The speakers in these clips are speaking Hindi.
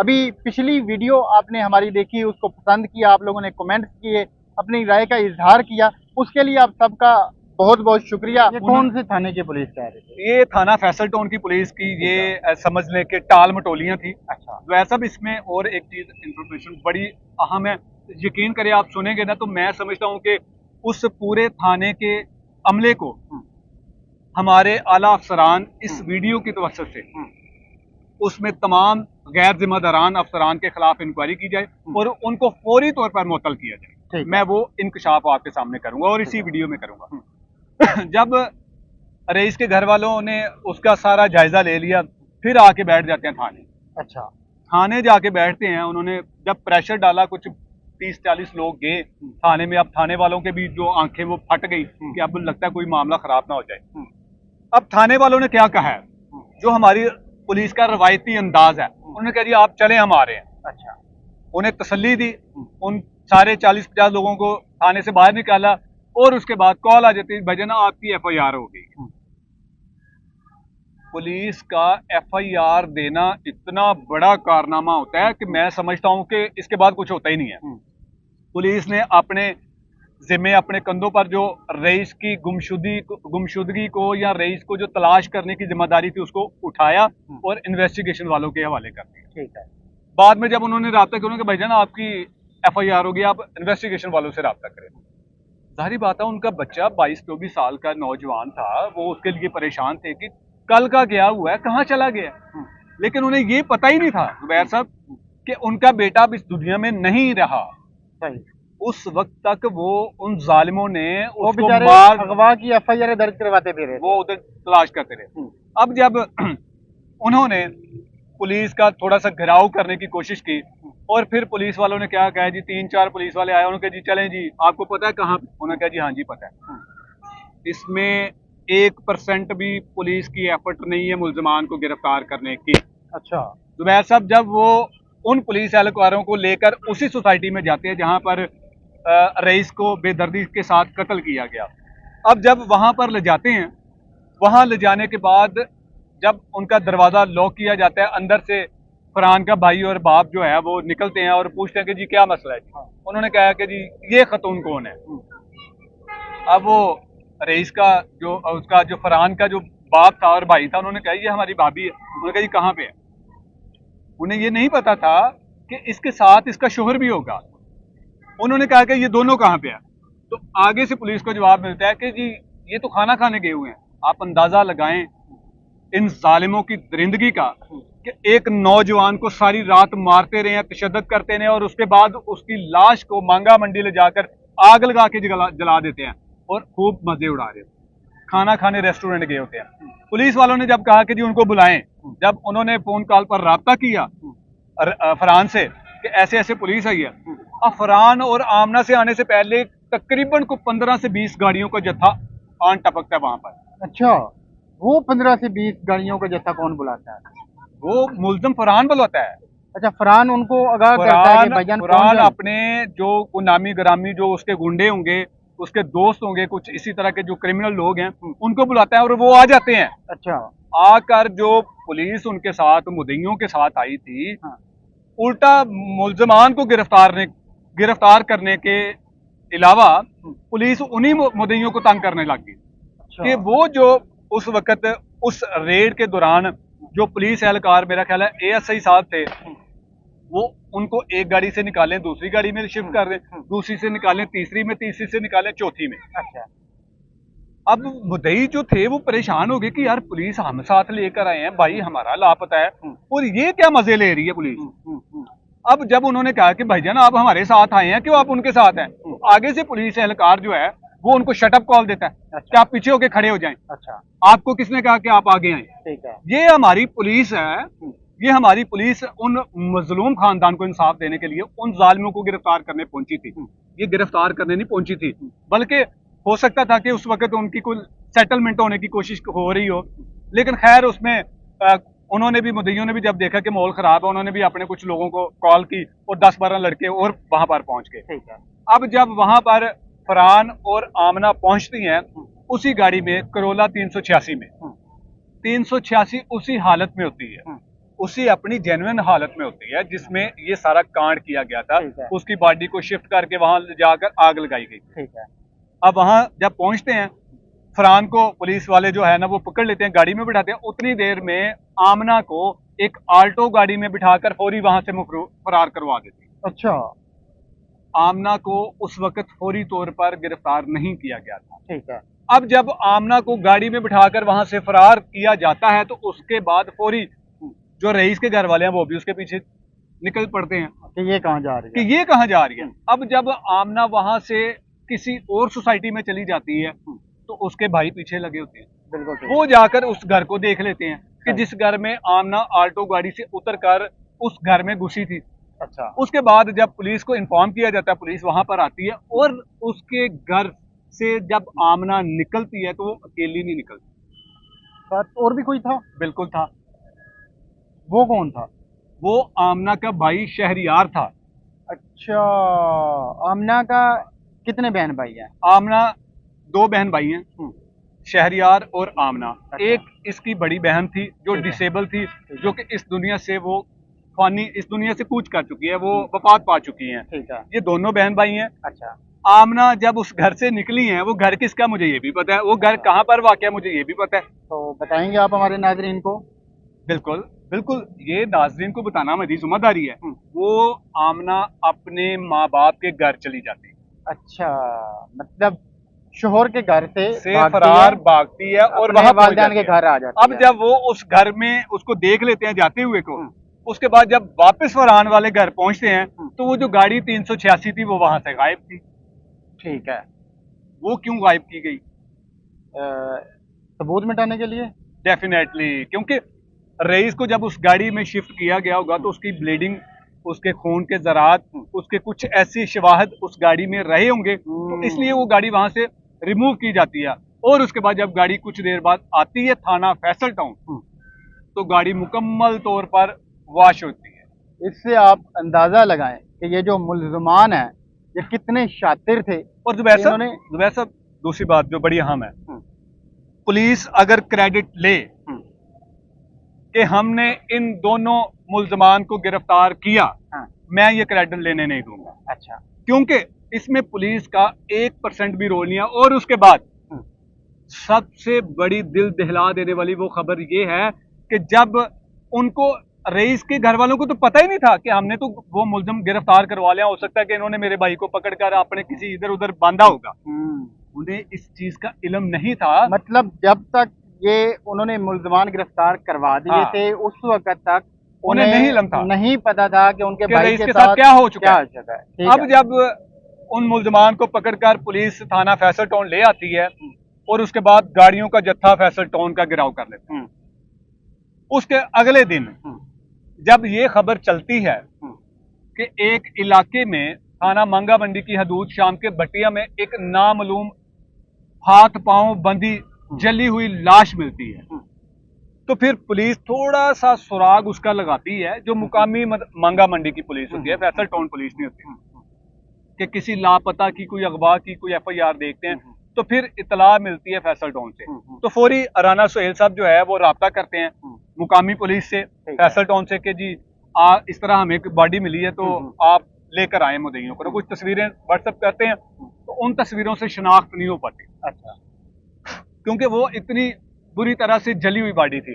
अभी पिछली वीडियो आपने हमारी देखी, उसको पसंद किया, आप लोगों ने कमेंट्स किए, अपनी राय का इजहार किया, उसके लिए आप सबका बहुत बहुत शुक्रिया। ये कौन से थाने की पुलिस कह रहे थे? ये थाना फैसल टाउन की पुलिस की ये समझ लें कि टाल मटोलियां थी। अच्छा। वैसा भी इसमें और एक चीज इंफॉर्मेशन बड़ी अहम है, यकीन करें आप सुनेंगे ना तो मैं समझता हूँ कि उस पूरे थाने के अमले को हमारे आला अफसरान इस वीडियो की तवज्जो से उसमें तमाम गैर जिम्मेदारान अफसरान के खिलाफ इंक्वायरी की जाए और उनको फौरी तौर पर मुअत्तल किया जाए। मैं वो इंकशाफ आपके सामने करूंगा और इसी वीडियो में करूंगा। जब रईस के घर वालों ने उसका सारा जायजा ले लिया, फिर आके बैठ जाते हैं थाने। अच्छा। थाने जाके बैठते हैं, उन्होंने जब प्रेशर डाला, कुछ 30-40 लोग गए थाने में। अब थाने वालों के भी जो आंखें वो फट गई कि अब लगता है कोई मामला खराब ना हो जाए। अब थाने वालों ने क्या कहा है, जो हमारी पुलिस का रवायती अंदाज है, उन्होंने कहा जी आप चले, हम आ रहे हैं। अच्छा। उन्हें तसल्ली दी, उन सारे 40-50 लोगों को थाने से बाहर निकाला और उसके बाद कॉल आ जाती है भजन आपकी FIR हो गई। पुलिस का FIR देना इतना बड़ा कारनामा होता है कि मैं समझता हूं कि इसके बाद कुछ होता ही नहीं है। पुलिस ने अपने जिम्मे, अपने कंधों पर जो रईस की गुमशुदगी को या रईस को जो तलाश करने की जिम्मेदारी थी उसको उठाया और इन्वेस्टिगेशन वालों के हवाले कर दिया। ठीक है। बाद में जब उन्होंने रब्ता किया, उन्होंने कहा भाईजान आपकी FIR होगी, आप इन्वेस्टिगेशन वालों से रब्ता करें। जाहिर बात है उनका बच्चा 22-24 साल का नौजवान था, वो उसके लिए परेशान थे कि कल का गया हुआ है, कहाँ चला गया। लेकिन उन्हें ये पता ही नहीं था जुबैर साहब कि उनका बेटा अब इस दुनिया में नहीं रहा। सही। उस वक्त तक वो उन जालिमों ने वो उसको बेचारे मार, अगवा की FIR दर्ज करवाते फिर वो उधर तलाश करते रहे। अब जब उन्होंने पुलिस का थोड़ा सा घेराव करने की कोशिश की और फिर पुलिस वालों ने क्या कहा जी, 3-4 पुलिस वाले आए, उन्होंने कहा जी चलें जी, आपको पता है कहाँ? उन्होंने कहा जी हाँ जी पता है। इसमें 1% भी पुलिस की एफर्ट नहीं है मुल्जमान को गिरफ्तार करने की। अच्छा। जुबैर साहब जब वो उन पुलिस एहलकारों को लेकर उसी सोसाइटी में जाते हैं जहां पर रईस को बेदर्दी के साथ कत्ल किया गया, अब जब वहां पर ले जाते हैं, वहां ले जाने के बाद जब उनका दरवाजा लॉक किया जाता है, अंदर से फरहान का भाई और बाप जो है वो निकलते हैं और पूछते हैं कि जी क्या मसला है। उन्होंने कहा कि जी ये खतून कौन है। अब वो रईस का जो उसका जो फरहान का जो बाप था और भाई था, उन्होंने कहा ये हमारी भाभी है। उन्होंने कहा जी कहाँ पे है। उन्हें ये नहीं पता था कि इसके साथ इसका शोहर भी होगा। उन्होंने कहा कि ये दोनों कहाँ पे है। तो आगे से पुलिस को जवाब मिलता है कि जी ये तो खाना खाने गए हुए हैं। आप अंदाजा लगाएं इन जालिमों की दरिंदगी का कि एक नौजवान को सारी रात मारते रहे हैं, तशद्दुद करते रहे और उसके बाद उसकी लाश को मांगा मंडी ले जाकर आग लगा के जला देते हैं और खूब मजे उड़ा रहे हैं। खाना खाने रेस्टोरेंट गए होते हैं। पुलिस वालों ने जब कहा कि जी उनको बुलाएं, जब उन्होंने फोन कॉल पर राब्ता किया फरहान से कि ऐसे ऐसे पुलिस आई है, अब फरहान और आमना से आने से पहले तकरीबन को 15 से 20 गाड़ियों का जत्था आन टपकता है वहां पर। अच्छा, वो 15 से 20 गाड़ियों का जत्था कौन बुलाता है? वो मुल्जिम फरहान बुलाता है। अच्छा, फरहान उनको आगाह करता है कि भाईजान फरहान अपने जो नामी ग्रामी जो उसके गुंडे होंगे, उसके दोस्त होंगे, कुछ इसी तरह के जो क्रिमिनल लोग हैं, उनको बुलाता है और वो आ जाते हैं। अच्छा। आकर जो पुलिस उनके साथ मुद्दइयों के साथ आई थी, हाँ। उल्टा मुल्जमान को गिरफ्तार करने के अलावा पुलिस उन्हीं मुद्दइयों को तंग करने लग गई। अच्छा। कि वो जो उस वक्त उस रेड के दौरान जो पुलिस एहलकार, मेरा ख्याल है ASI साहब थे, वो उनको एक गाड़ी से निकालें दूसरी गाड़ी में शिफ्ट कर दें, दूसरी से निकालें तीसरी में, तीसरी से निकालें चौथी में। अच्छा। अब मुद्दई जो थे वो परेशान हो गए कि यार पुलिस हम साथ लेकर आए हैं, भाई हमारा लापता है और ये क्या मजे ले रही है पुलिस। अब जब उन्होंने कहा कि भाईजान आप हमारे साथ आए हैं, क्यों आप उनके साथ हैं, तो आगे से पुलिस एहलकार जो है वो उनको शटअप कॉल देता है। अच्छा। कि आप पीछे होके खड़े हो जाएं। अच्छा। आपको किसने कहा कि आप आगे आए। ठीक है। ये हमारी पुलिस है, ये हमारी पुलिस उन मजलूम खानदान को इंसाफ देने के लिए उन जालिमों को गिरफ्तार करने पहुंची थी। ये गिरफ्तार करने नहीं पहुंची थी, बल्कि हो सकता था कि उस वक्त उनकी कोई सेटलमेंट होने की कोशिश हो रही हो, लेकिन खैर उसमें उन्होंने भी, मुद्दइयों ने भी जब देखा कि माहौल खराब है, उन्होंने भी अपने कुछ लोगों को कॉल की और 10-12 लड़के और वहां पर पहुंच गए। ठीक है। अब जब वहां पर फरहान और आमना पहुंचती हैं उसी गाड़ी में, करोला 386 में, 386 उसी हालत में होती है। उसी अपनी जेन्युइन हालत में होती है जिसमें ये सारा कांड किया गया था। ठीक है। उसकी बॉडी को शिफ्ट करके वहां जाकर आग लगाई गई। ठीक है। अब वहां जब पहुंचते हैं, फरहान को पुलिस वाले जो है ना वो पकड़ लेते हैं, गाड़ी में बिठाते हैं। उतनी देर में आमना को एक आल्टो गाड़ी में बिठाकर फौरी वहां से फरार करवा देते हैं। अच्छा। आमना को उस वक्त फौरी तौर पर गिरफ्तार नहीं किया गया था। ठीक है। अब जब आमना को गाड़ी में बिठाकर वहां से फरार किया जाता है तो उसके बाद फौरी जो रईस के घर वाले हैं वो भी उसके पीछे निकल पड़ते हैं कि ये कहाँ जा रही कि है। ये कहाँ जा रही है। अब जब आमना वहां से किसी और सोसाइटी में चली जाती है तो उसके भाई पीछे लगे होते हैं। बिल्कुल ठीक। वो जाकर उस घर को देख लेते हैं कि हाँ। जिस घर में आमना आल्टो गाड़ी से उतरकर उस घर में घुसी थी। अच्छा। उसके बाद जब पुलिस को इन्फॉर्म किया जाता है, पुलिस वहां पर आती है और उसके घर से जब आमना निकलती है तो वो अकेली नहीं निकलती। साथ और भी कोई था। बिल्कुल था। वो कौन था। वो आमना का भाई शहरियार था। अच्छा। आमना का कितने बहन भाई हैं। आमना 2 बहन भाई हैं, शहरियार और आमना। अच्छा। एक इसकी बड़ी बहन थी जो ठीक है। डिसेबल थी, जो कि इस दुनिया से वो फानी इस दुनिया से कूच कर चुकी है, वो वफात पा चुकी हैं। ठीक है। ये दोनों बहन भाई हैं। अच्छा। आमना जब उस घर से निकली हैं, वो घर किसका मुझे ये भी पता है, वो घर कहाँ पर वाक़ है मुझे ये भी पता है। तो बताएंगे आप हमारे नाज़रीन को। बिल्कुल बिल्कुल, ये नाज़रीन को बताना मेरी जिम्मेदारी है। वो आमना अपने माँ बाप के घर चली जाती है। अच्छा, मतलब शोहर के घर से भागती फरार है, भागती है और अपने वहां वालिदैन के घर आ जाती अब है। जब वो उस घर में उसको देख लेते हैं जाते हुए को, उसके बाद जब वापस फरहान वाले घर पहुंचते हैं तो वो जो गाड़ी 386 थी वो वहां से गायब थी। ठीक है। वो क्यों गायब की गई? सबूत मिटाने के लिए। डेफिनेटली, क्योंकि रईस को जब उस गाड़ी में शिफ्ट किया गया होगा तो उसकी ब्लीडिंग, उसके खून के ज़रात, उसके कुछ ऐसी शवाहद उस गाड़ी में रहे होंगे, तो इसलिए वो गाड़ी वहां से रिमूव की जाती है। और उसके बाद जब गाड़ी कुछ देर बाद आती है थाना फैसल टाउन, तो गाड़ी मुकम्मल तौर पर वाश होती है। इससे आप अंदाजा लगाएं कि ये जो मुल्ज़मान है ये कितने शातिर थे। और जुबैर साहब दूसरी बात जो बड़ी अहम है, पुलिस अगर क्रेडिट ले कि हमने इन दोनों मुल्ज़मान को गिरफ्तार किया, हाँ। मैं ये क्रेडिट लेने नहीं दूंगा। अच्छा। क्योंकि इसमें पुलिस का 1% भी रोल नहीं है। और उसके बाद सबसे बड़ी दिल दहला देने वाली वो खबर ये है कि जब उनको रईस के घर वालों को तो पता ही नहीं था कि हमने तो वो मुल्ज़िम गिरफ्तार करवा लिया, हो सकता है कि इन्होंने मेरे भाई को पकड़कर अपने किसी इधर उधर बांधा होगा, उन्हें इस चीज का इल्म नहीं था। मतलब जब तक ये उन्होंने मुल्ज़मान गिरफ्तार करवा दिए हाँ। थे उस वक्त तक उन्हें नहीं इल्म था, नहीं पता था कि उनके भाई रईस के साथ क्या हो चुका है। ठीक अब है। जब उन मुल्ज़मान को पकड़कर पुलिस थाना फैसल टाउन ले आती है और उसके बाद गाड़ियों का जत्था फैसल टाउन का गिराव कर लेते हैं, उसके अगले दिन जब ये खबर चलती है कि एक इलाके में थाना मंगा मंडी की हदूद शाम के भटिया में एक नामालूम हाथ पांव बंधी जली हुई लाश मिलती है, तो फिर पुलिस थोड़ा सा सुराग उसका लगाती है, जो मुकामी मंगा मंडी की पुलिस होती है, फैसल टाउन पुलिस नहीं होती, कि किसी लापता की कोई अगवा की कोई FIR देखते हैं, तो फिर इतला मिलती है फैसल टाउन से। तो फौरी राना सोहेल साहब जो है वो राब्ता करते हैं मुकामी पुलिस से, फैसल टाउन से, कि जी इस तरह हमें एक बॉडी मिली है तो आप लेकर आए मुद्दइयों को। कुछ तस्वीरें व्हाट्सएप करते हैं तो उन तस्वीरों से शिनाख्त नहीं हो पाती। अच्छा। क्योंकि वो इतनी बुरी तरह से जली हुई बॉडी थी।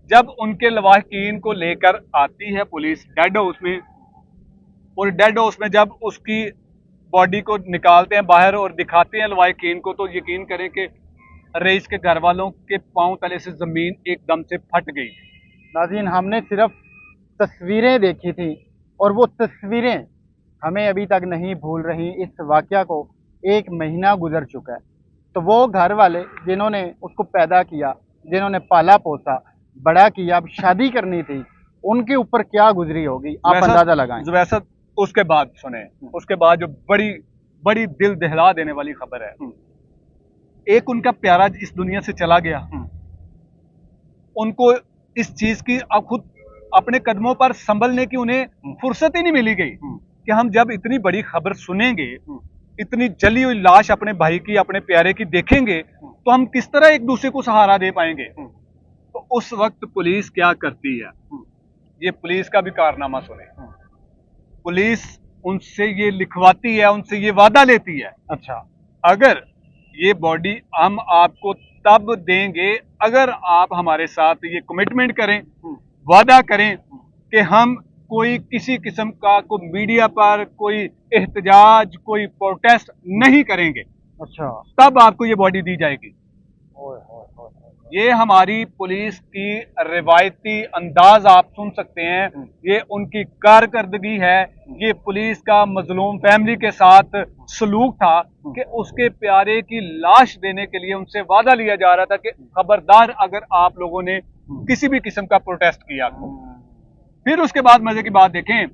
जब उनके लवाहकीन को लेकर आती है पुलिस डेड हाउस में, और डेड हाउस में जब उसकी बॉडी को निकालते हैं बाहर और दिखाते हैं लवाहकीन को, तो यकीन करें कि रईस के घर वालों के पांव तले से जमीन एकदम से फट गई। नाज़रीन, हमने सिर्फ तस्वीरें देखी थी और वो तस्वीरें हमें अभी तक नहीं भूल रही। इस वाक़या को 1 महीना गुजर चुका है, तो वो घर वाले जिन्होंने उसको पैदा किया, जिन्होंने पाला पोसा बड़ा किया, अब शादी करनी थी, उनके ऊपर क्या गुजरी होगी आप अंदाजा लगाएं। जुबैर साहब उसके बाद सुने, उसके बाद जो बड़ी बड़ी दिल दहला देने वाली खबर है, एक उनका प्यारा इस दुनिया से चला गया, उनको इस चीज की अब खुद अपने कदमों पर संभलने की उन्हें फुर्सत ही नहीं मिली गई कि हम जब इतनी बड़ी खबर सुनेंगे, इतनी जली हुई लाश अपने भाई की, अपने प्यारे की देखेंगे, तो हम किस तरह एक दूसरे को सहारा दे पाएंगे। तो उस वक्त पुलिस क्या करती है, ये पुलिस का भी कारनामा सुने। पुलिस उनसे ये लिखवाती है, उनसे ये वादा लेती है, अच्छा, अगर ये बॉडी हम आपको तब देंगे अगर आप हमारे साथ ये कमिटमेंट करें, वादा करें कि हम कोई किसी किस्म का कोई मीडिया पर कोई एहतजाज, कोई प्रोटेस्ट नहीं करेंगे, अच्छा। तब आपको ये बॉडी दी जाएगी। ओए, ओए, ओए, ओए। ये हमारी पुलिस की रिवायती अंदाज आप सुन सकते हैं, ये उनकी कारकर्दगी है, ये पुलिस का मजलूम फैमिली के साथ सलूक था कि उसके प्यारे की लाश देने के लिए उनसे वादा लिया जा रहा था कि खबरदार अगर आप लोगों ने किसी भी किस्म का प्रोटेस्ट किया तो। फिर उसके बाद मजे की बात देखें,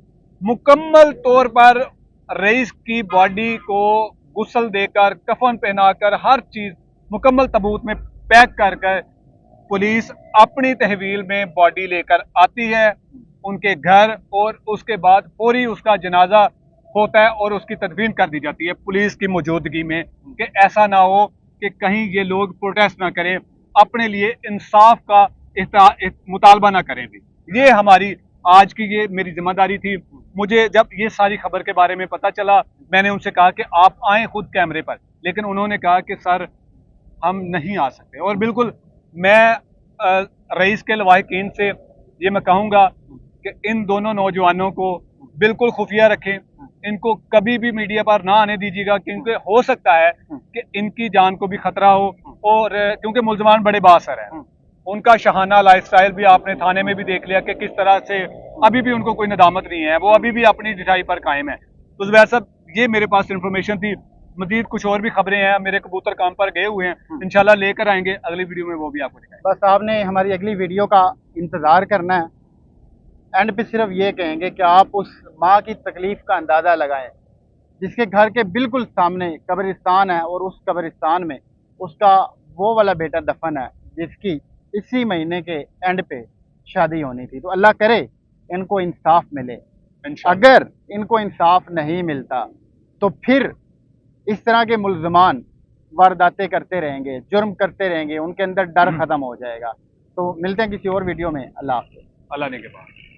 मुकम्मल तौर पर रईस की बॉडी को गुस्ल देकर, कफन पहनाकर, हर चीज मुकम्मल तबूत में पैक कर कर पुलिस अपनी तहवील में बॉडी लेकर आती है उनके घर, और उसके बाद फौरी उसका जनाजा होता है और उसकी तदफीन कर दी जाती है पुलिस की मौजूदगी में, कि ऐसा ना हो कि कहीं ये लोग प्रोटेस्ट ना करें, अपने लिए इंसाफ का मुतालबा ना करें भी। ये हमारी आज की ये मेरी जिम्मेदारी थी। मुझे जब ये सारी खबर के बारे में पता चला, मैंने उनसे कहा कि आप आए खुद कैमरे पर, लेकिन उन्होंने कहा कि सर हम नहीं आ सकते। और बिल्कुल मैं रईस के लवाहिकीन से ये मैं कहूँगा कि इन दोनों नौजवानों को बिल्कुल खुफिया रखें, इनको कभी भी मीडिया पर ना आने दीजिएगा, क्योंकि हो सकता है कि इनकी जान को भी खतरा हो, और क्योंकि मुल्जमान बड़े बासर हैं, उनका शहाना लाइफस्टाइल भी आपने थाने में भी देख लिया कि किस तरह से अभी भी उनको कोई नदामत नहीं है, वो अभी भी अपनी ढिठाई पर कायम है। तो जुबैर साहब, ये मेरे पास इंफॉर्मेशन थी, मजीद कुछ और भी खबरें हैं, मेरे कबूतर काम पर गए हुए हैं, इंशाल्लाह लेकर आएंगे अगली वीडियो में, वो भी आपको दिखाएंगे। बस आपने हमारी अगली वीडियो का इंतज़ार करना है। एंड पे सिर्फ ये कहेंगे कि आप उस माँ की तकलीफ़ का अंदाज़ा लगाएं जिसके घर के बिल्कुल सामने कब्रिस्तान है, और उस कब्रिस्तान में उसका वो वाला बेटा दफन है जिसकी इसी महीने के एंड पे शादी होनी थी। तो अल्लाह करे इनको इंसाफ मिले। इंशाल्लाह। अगर इनको इंसाफ नहीं मिलता तो फिर इस तरह के मुल्ज़मान वारदातें करते रहेंगे, जुर्म करते रहेंगे, उनके अंदर डर ख़त्म हो जाएगा। तो मिलते हैं किसी और वीडियो में। अल्लाह हाफ़िज़। अल्लाह ने के बाद।